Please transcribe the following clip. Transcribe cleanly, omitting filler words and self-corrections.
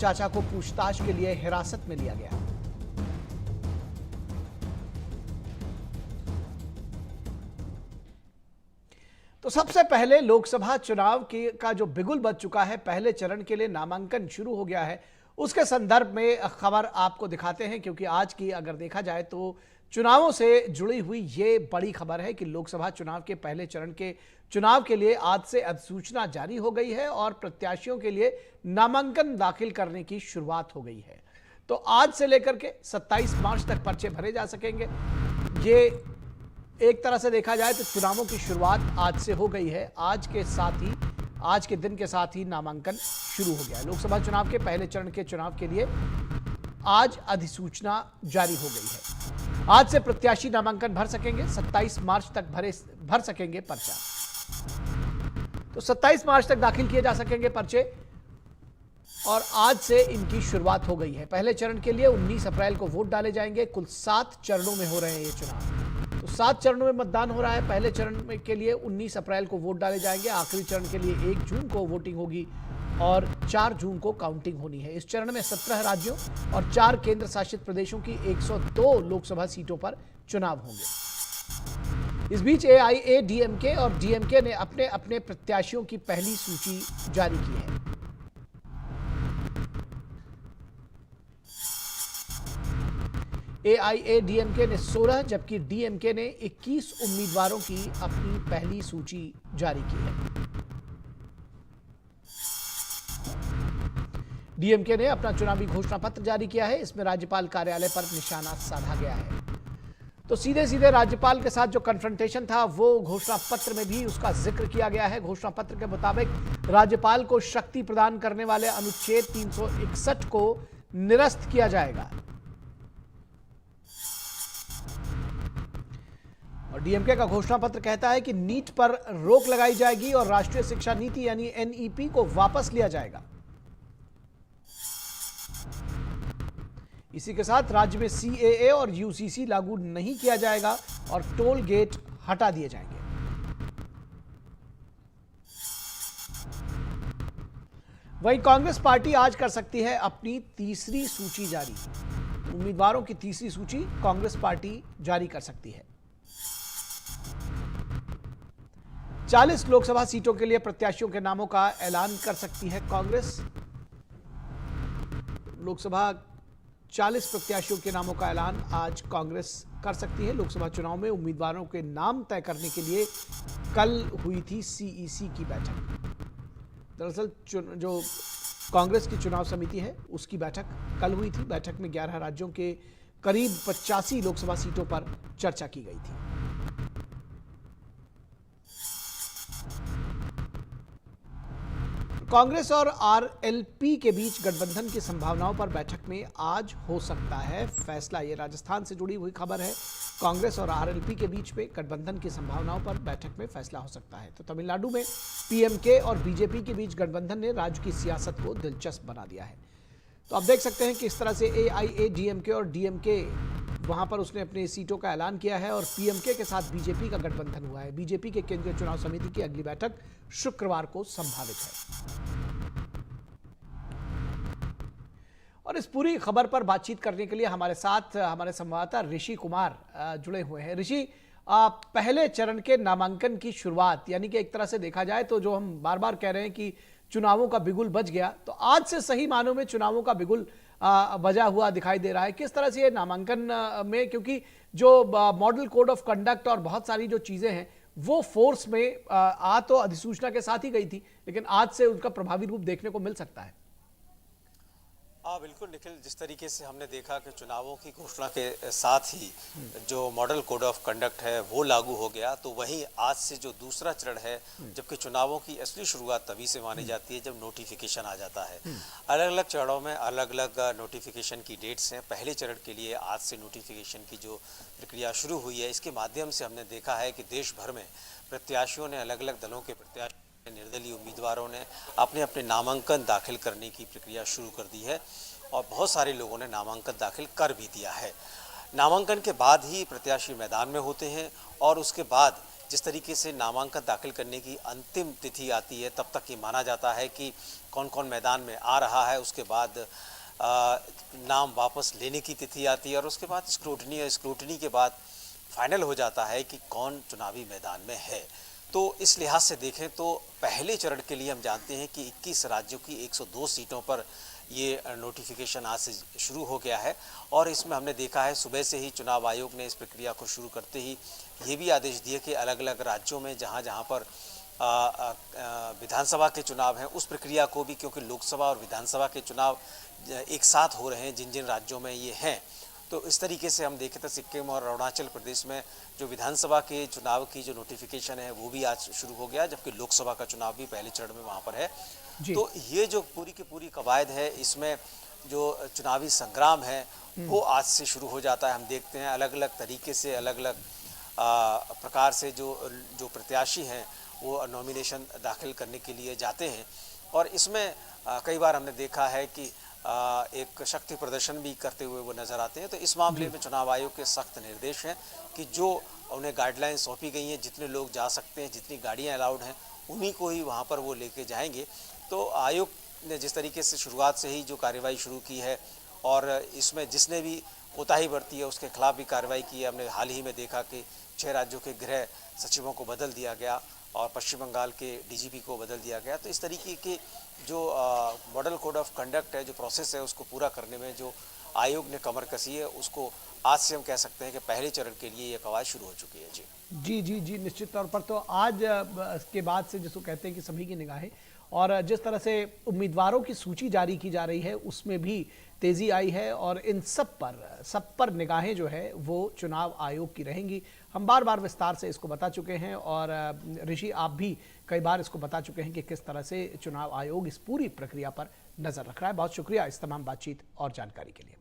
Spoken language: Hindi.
चाचा को पूछताछ के लिए हिरासत में लिया गया। तो सबसे पहले लोकसभा चुनाव का जो बिगुल बज चुका है, पहले चरण के लिए नामांकन शुरू हो गया है, उसके संदर्भ में खबर आपको दिखाते हैं। क्योंकि आज की अगर देखा जाए तो चुनावों से जुड़ी हुई ये बड़ी खबर है कि लोकसभा चुनाव के पहले चरण के चुनाव के लिए आज से अधिसूचना जारी हो गई है और प्रत्याशियों के लिए नामांकन दाखिल करने की शुरुआत हो गई है। तो आज से लेकर के 27 मार्च तक पर्चे भरे जा सकेंगे। ये एक तरह से देखा जाए तो चुनावों की शुरुआत आज से हो गई है। आज के दिन के साथ ही नामांकन शुरू हो गया है। लोकसभा चुनाव के पहले चरण के चुनाव के लिए आज अधिसूचना जारी हो गई है। आज से प्रत्याशी नामांकन भर सकेंगे, 27 मार्च तक भर सकेंगे पर्चा। तो 27 मार्च तक दाखिल किए जा सकेंगे पर्चे और आज से इनकी शुरुआत हो गई है। पहले चरण के लिए 19 अप्रैल को वोट डाले जाएंगे। कुल 7 चरणों में हो रहे हैं ये चुनाव। तो 7 चरणों में मतदान हो रहा है। पहले चरण के लिए 19 अप्रैल को वोट डाले जाएंगे। आखिरी चरण के लिए 1 जून को वोटिंग होगी और 4 जून को काउंटिंग होनी है। इस चरण में 17 राज्यों और 4 केंद्र शासित प्रदेशों की 102 लोकसभा सीटों पर चुनाव होंगे। इस बीच AIADMK और DMK ने अपने अपने प्रत्याशियों की पहली सूची जारी की है। AIADMK ने 16 जबकि DMK ने 21 उम्मीदवारों की अपनी पहली सूची जारी की है। DMK ने अपना चुनावी घोषणा पत्र जारी किया है। इसमें राज्यपाल कार्यालय पर निशाना साधा गया है। तो सीधे सीधे राज्यपाल के साथ जो कन्फ्रंटेशन था वो घोषणा पत्र में भी उसका जिक्र किया गया है। घोषणा पत्र के मुताबिक राज्यपाल को शक्ति प्रदान करने वाले अनुच्छेद 361 को निरस्त किया जाएगा। और DMK का घोषणा पत्र कहता है कि नीट पर रोक लगाई जाएगी और राष्ट्रीय शिक्षा नीति यानी NEP को वापस लिया जाएगा। इसी के साथ राज्य में CAA और UCC लागू नहीं किया जाएगा और टोल गेट हटा दिए जाएंगे। वहीं कांग्रेस पार्टी आज कर सकती है अपनी तीसरी सूची जारी। उम्मीदवारों की तीसरी सूची कांग्रेस पार्टी जारी कर सकती है। 40 लोकसभा सीटों के लिए प्रत्याशियों के नामों का ऐलान कर सकती है कांग्रेस। लोकसभा 40 प्रत्याशियों के नामों का ऐलान आज कांग्रेस कर सकती है। लोकसभा चुनाव में उम्मीदवारों के नाम तय करने के लिए कल हुई थी CEC की बैठक। दरअसल जो कांग्रेस की चुनाव समिति है उसकी बैठक कल हुई थी। बैठक में 11 राज्यों के करीब 85 लोकसभा सीटों पर चर्चा की गई थी। कांग्रेस और RLP के बीच गठबंधन की संभावनाओं पर बैठक में आज हो सकता है फैसला। ये राजस्थान से जुड़ी हुई खबर है। कांग्रेस और RLP के बीच में गठबंधन की संभावनाओं पर बैठक में फैसला हो सकता है। तो तमिलनाडु में PMK और BJP के बीच गठबंधन ने राज्य की सियासत को दिलचस्प बना दिया है। तो आप देख सकते हैं कि इस तरह से AIADMK और DMK वहां पर उसने अपनी सीटों का ऐलान किया है और PMK के साथ BJP का गठबंधन हुआ है। BJP के केंद्रीय चुनाव समिति की अगली बैठक शुक्रवार को संभावित है। और इस पूरी खबर पर बातचीत करने के लिए हमारे साथ हमारे संवाददाता ऋषि कुमार जुड़े हुए हैं। ऋषि, पहले चरण के नामांकन की शुरुआत यानी कि एक तरह से देखा जाए तो जो हम बार बार कह रहे हैं कि चुनावों का बिगुल बज गया, तो आज से सही मानों में चुनावों का बिगुल बजा हुआ दिखाई दे रहा है। किस तरह से ये नामांकन में, क्योंकि जो मॉडल कोड ऑफ कंडक्ट और बहुत सारी जो चीजें हैं वो फोर्स में तो अधिसूचना के साथ ही गई थी, लेकिन आज से उनका प्रभावी रूप देखने को मिल सकता है। बिल्कुल निखिल, जिस तरीके से हमने देखा कि चुनावों की घोषणा के साथ ही जो मॉडल कोड ऑफ कंडक्ट है वो लागू हो गया, तो वहीं आज से जो दूसरा चरण है, जबकि चुनावों की असली शुरुआत तभी से मानी जाती है जब नोटिफिकेशन आ जाता है। अलग अलग चरणों में अलग अलग नोटिफिकेशन की डेट्स हैं। पहले चरण के लिए आज से नोटिफिकेशन की जो प्रक्रिया शुरू हुई है, इसके माध्यम से हमने देखा है कि देश भर में प्रत्याशियों ने, अलग अलग दलों के प्रत्याशी, निर्दलीय उम्मीदवारों ने अपने अपने नामांकन दाखिल करने की प्रक्रिया शुरू कर दी है और बहुत सारे लोगों ने नामांकन दाखिल कर भी दिया है। नामांकन के बाद ही प्रत्याशी मैदान में होते हैं और उसके बाद जिस तरीके से नामांकन दाखिल करने की अंतिम तिथि आती है, तब तक ये माना जाता है कि कौन-कौन मैदान में आ रहा है। उसके बाद नाम वापस लेने की तिथि आती है और उसके बाद स्क्रूटनी के बाद फाइनल हो जाता है कि कौन चुनावी मैदान में है। तो इस लिहाज से देखें तो पहले चरण के लिए हम जानते हैं कि 21 राज्यों की 102 सीटों पर ये नोटिफिकेशन आज से शुरू हो गया है और इसमें हमने देखा है सुबह से ही चुनाव आयोग ने इस प्रक्रिया को शुरू करते ही ये भी आदेश दिए कि अलग-अलग राज्यों में जहां पर विधानसभा के चुनाव हैं उस प्रक्रिया को भी, क्योंकि लोकसभा और विधानसभा के चुनाव एक साथ हो रहे हैं जिन जिन राज्यों में ये हैं, तो इस तरीके से हम देखें तो सिक्किम और अरुणाचल प्रदेश में जो विधानसभा के चुनाव की जो नोटिफिकेशन है वो भी आज शुरू हो गया, जबकि लोकसभा का चुनाव भी पहले चरण में वहाँ पर है। तो ये जो पूरी की पूरी कवायद है, इसमें जो चुनावी संग्राम है वो आज से शुरू हो जाता है। हम देखते हैं अलग अलग तरीके से अलग अलग प्रकार से जो प्रत्याशी हैं वो नॉमिनेशन दाखिल करने के लिए जाते हैं और इसमें कई बार हमने देखा है कि एक शक्ति प्रदर्शन भी करते हुए वो नजर आते हैं। तो इस मामले में चुनाव आयोग के सख्त निर्देश हैं कि जो उन्हें गाइडलाइन सौंपी गई हैं, जितने लोग जा सकते हैं, जितनी गाड़ियां अलाउड हैं, उन्हीं को ही वहां पर वो लेके जाएंगे। तो आयोग ने जिस तरीके से शुरुआत से ही जो कार्रवाई शुरू की है और इसमें जिसने भी कोताही बरती है उसके खिलाफ भी कार्रवाई की है। हमने हाल ही में देखा कि 6 राज्यों के गृह सचिवों को बदल दिया गया और पश्चिम बंगाल के डीजीपी को बदल दिया गया। तो इस तरीके के जो मॉडल कोड ऑफ कंडक्ट है, जो प्रोसेस है, उसको पूरा करने में जो आयोग ने कमर कसी है, उसको आज से हम कह सकते हैं कि पहले चरण के लिए ये कवायद शुरू हो चुकी है। जी, निश्चित तौर पर। तो आज के बाद से जिसको कहते हैं कि सभी की निगाहें, और जिस तरह से उम्मीदवारों की सूची जारी की जा रही है उसमें भी तेजी आई है और इन सब पर निगाहें जो है वो चुनाव आयोग की रहेंगी। हम बार बार विस्तार से इसको बता चुके हैं और ऋषि आप भी कई बार इसको बता चुके हैं कि किस तरह से चुनाव आयोग इस पूरी प्रक्रिया पर नजर रख रहा है। बहुत शुक्रिया इस तमाम बातचीत और जानकारी के लिए।